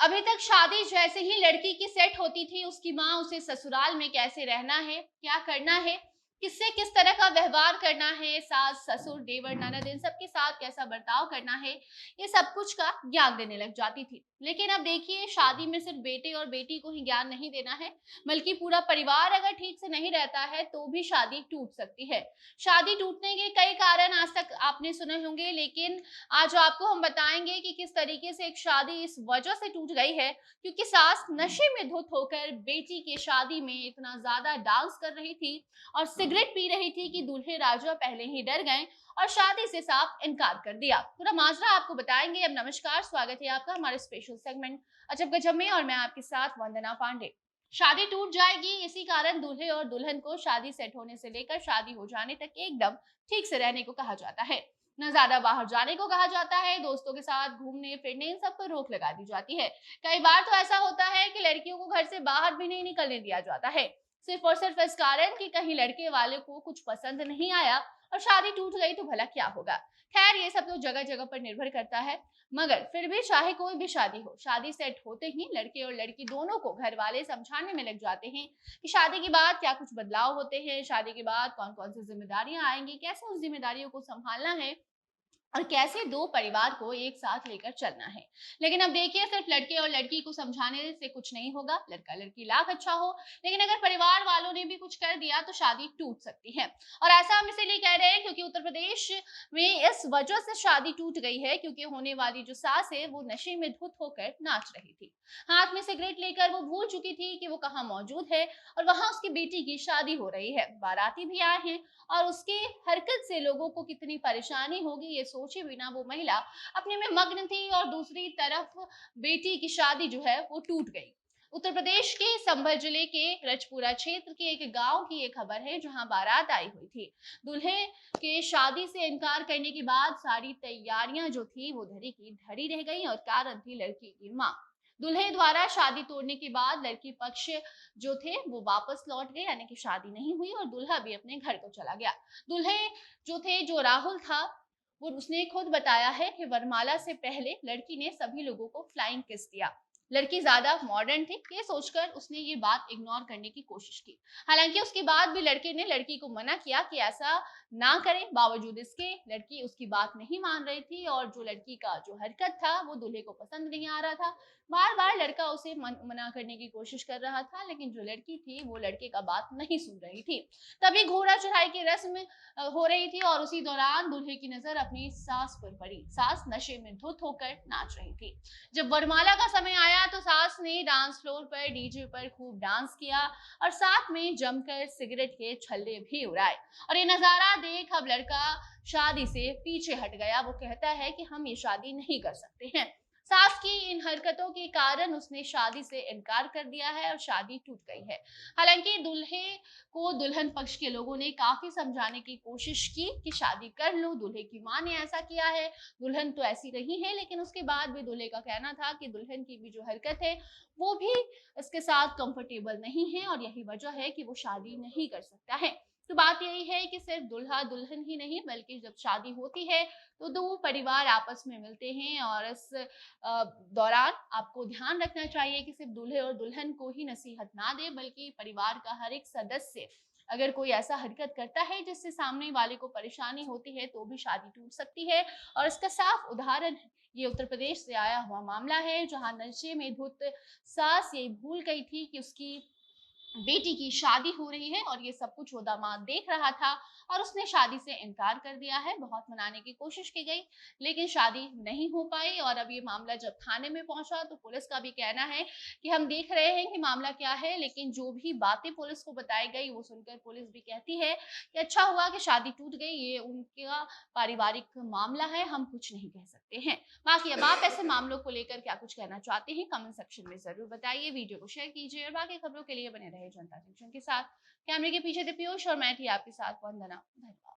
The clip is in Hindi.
अभी तक शादी जैसे ही लड़की की सेट होती थी, उसकी माँ उसे ससुराल में कैसे रहना है, क्या करना है, किससे किस तरह का व्यवहार करना है, सास, ससुर, देवर, ननद इन सबके साथ कैसा बर्ताव करना है, ये सब कुछ का ज्ञान देने लग जाती थी। लेकिन अब देखिए, शादी में सिर्फ बेटे और बेटी को ही ज्ञान नहीं देना है, बल्कि पूरा परिवार अगर ठीक से नहीं रहता है तो भी शादी टूट सकती है। शादी टूटने के कई कारण आज तक आपने सुने होंगे, लेकिन आज आपको हम बताएंगे कि किस तरीके से एक शादी इस वजह से टूट गई है क्योंकि सास नशे में धुत होकर बेटी की शादी में इतना ज्यादा डांस कर रही थी और सिगरेट पी रही थी कि दूल्हे राजा पहले ही डर गए और शादी से साफ इनकार कर दिया। पूरा माजरा आपको बताएंगे। अब नमस्कार, स्वागत है आपका हमारे स्पेशल सेगमेंट अजब गजब में और मैं आपके साथ वंदना पांडे। शादी टूट जाएगी, इसी कारण दूल्हे और दुल्हन को शादी सेट होने से लेकर शादी हो जाने तक एकदम ठीक से रहने को कहा जाता है। न ज्यादा बाहर जाने को कहा जाता है, दोस्तों के साथ घूमने फिरने इन सब पर रोक लगा दी जाती है। कई बार तो ऐसा होता है कि लड़कियों को घर से बाहर भी नहीं निकलने दिया जाता है, सिर्फ और सिर्फ इस कारण कि कहीं लड़के वाले को कुछ पसंद नहीं आया और शादी टूट गई तो भला क्या होगा। खैर, ये सब तो जगह जगह पर निर्भर करता है, मगर फिर भी चाहे कोई भी शादी हो, शादी सेट होते ही लड़के और लड़की दोनों को घर वाले समझाने में लग जाते हैं कि शादी के बाद क्या कुछ बदलाव होते हैं, शादी के बाद कौन कौन सी जिम्मेदारियां आएंगी, कैसे उन जिम्मेदारियों को संभालना है और कैसे दो परिवार को एक साथ लेकर चलना है। लेकिन अब देखिए, सिर्फ लड़के और लड़की को समझाने से कुछ नहीं होगा। लड़का लड़की लाख अच्छा हो, लेकिन अगर परिवार वालों ने भी कुछ कर दिया तो शादी टूट सकती है। और ऐसा हम इसीलिए कह रहे हैं क्योंकि उत्तर प्रदेश में इस वजह से शादी टूट गई है क्योंकि होने वाली जो सास है वो नशे में धुत होकर नाच रही थी। हाथ में सिगरेट लेकर वो भूल चुकी थी कि वो कहाँ मौजूद है और वहां उसकी बेटी की शादी हो रही है। बाराती भी आए हैं और उसकी हरकत से लोगों को कितनी परेशानी होगी ये सोचे बिना वो महिला अपने में मग्न थी और दूसरी तरफ बेटी की शादी जो है वो टूट गई। उत्तर प्रदेश के संभल जिले के रजपुरा क्षेत्र के एक गांव की ये खबर है जहां बारात आई हुई थी। दूल्हे के शादी से इनकार करने के बाद सारी तैयारियां जो थी वो धरी की धरी रह गई और कारण थी लड़की की मां। दूल्हे द्वारा शादी तोड़ने के बाद लड़की पक्ष जो थे वो वापस लौट गए, यानी कि शादी नहीं हुई और दूल्हा भी अपने घर को चला गया। दूल्हे जो थे, जो राहुल था, वो उसने खुद बताया है कि वरमाला से पहले लड़की ने सभी लोगों को फ्लाइंग किस दिया। लड़की ज्यादा मॉडर्न थी, ये सोचकर उसने ये बात इग्नोर करने की कोशिश की। हालांकि उसके बाद भी लड़के ने लड़की को मना किया कि ऐसा ना करे, बावजूद इसके लड़की उसकी बात नहीं मान रही थी और जो लड़की का जो हरकत था वो दूल्हे को पसंद नहीं आ रहा था। बार बार लड़का उसे मना करने की कोशिश कर रहा था, लेकिन जो लड़की थी वो लड़के का बात नहीं सुन रही थी। तभी घोड़ा चढ़ाई की रस्म हो रही थी और उसी दौरान दूल्हे की नजर अपनी सास पर पड़ी। सास नशे में धुत होकर नाच रही थी। जब वरमाला का समय आया तो सास ने डांस फ्लोर पर डीजे पर खूब डांस किया और साथ में जमकर सिगरेट के छल्ले भी उड़ाए। और ये नजारा देख अब लड़का शादी से पीछे हट गया। वो कहता है कि हम ये शादी नहीं कर सकते हैं। सास की इन हरकतों के कारण उसने शादी से इनकार कर दिया है और शादी टूट गई है। हालांकि दूल्हे को दुल्हन पक्ष के लोगों ने काफी समझाने की कोशिश की कि शादी कर लो, दूल्हे की मां ने ऐसा किया है, दुल्हन तो ऐसी रही है, लेकिन उसके बाद भी दूल्हे का कहना था कि दुल्हन की भी जो हरकत है वो भी इसके साथ कंफर्टेबल नहीं है और यही वजह है कि वो शादी नहीं कर सकता है। तो बात यही है कि सिर्फ दुल्हा दुल्हन ही नहीं, बल्कि जब शादी होती है तो दो परिवार आपस में मिलते हैं और इस दौरान आपको ध्यान रखना चाहिए कि सिर्फ दूल्हे और दुल्हन को ही नसीहत ना दे, बल्कि परिवार का हर एक सदस्य अगर कोई ऐसा हरकत करता है जिससे सामने वाले को परेशानी होती है तो भी शादी टूट सकती है। और इसका साफ उदाहरण ये उत्तर प्रदेश से आया हुआ मामला है जहां नशे में धुत सास ये भूल गई थी कि उसकी बेटी की शादी हो रही है और ये सब कुछ वो दामाद देख रहा था और उसने शादी से इनकार कर दिया है। बहुत मनाने की कोशिश की गई, लेकिन शादी नहीं हो पाई और अब ये मामला जब थाने में पहुंचा तो पुलिस का भी कहना है कि हम देख रहे हैं कि मामला क्या है, लेकिन जो भी बातें पुलिस को बताई गई वो सुनकर पुलिस भी कहती है कि अच्छा हुआ कि शादी टूट गई, ये उनका पारिवारिक मामला है, हम कुछ नहीं कह सकते हैं। बाकी अब आप ऐसे मामलों को लेकर क्या कुछ कहना चाहते हैं कमेंट सेक्शन में जरूर बताइए। वीडियो को शेयर कीजिए और बाकी खबरों के लिए बने रहे जनता जंक्शन के साथ। कैमरे के पीछे थे पीयूष और मैं थी आपके साथ वंदना। धन्यवाद।